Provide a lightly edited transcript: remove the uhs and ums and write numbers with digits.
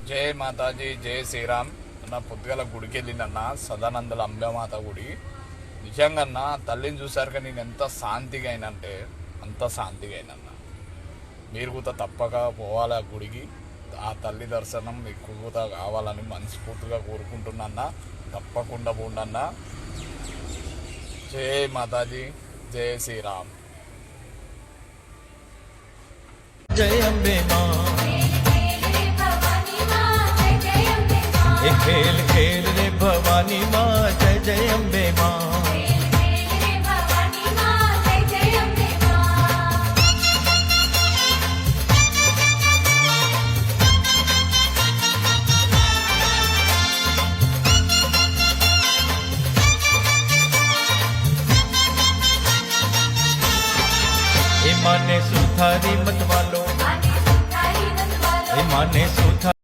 జై మాతాజీ, జై శ్రీరామ్. అన్న పొద్దుగల గుడికి వెళ్ళినన్న సదానందల అంబమాత గుడి. నిజంగా తల్లిని చూసారుగా నేను ఎంత శాంతిగా అయినంటే అంత శాంతిగా అయినన్న. మీరు కూడా తప్పక పోవాలి ఆ గుడికి. ఆ తల్లి దర్శనం మీకు కూడా కావాలని మనస్ఫూర్తిగా కోరుకుంటున్నా. తప్పకుండా పోండన్న. జై మాతాజీ, జై శ్రీరామ్. जय अम्बे माँ खेल खेल रे भवानी माँ जय जय अम्बे माँ माने सुधारी मत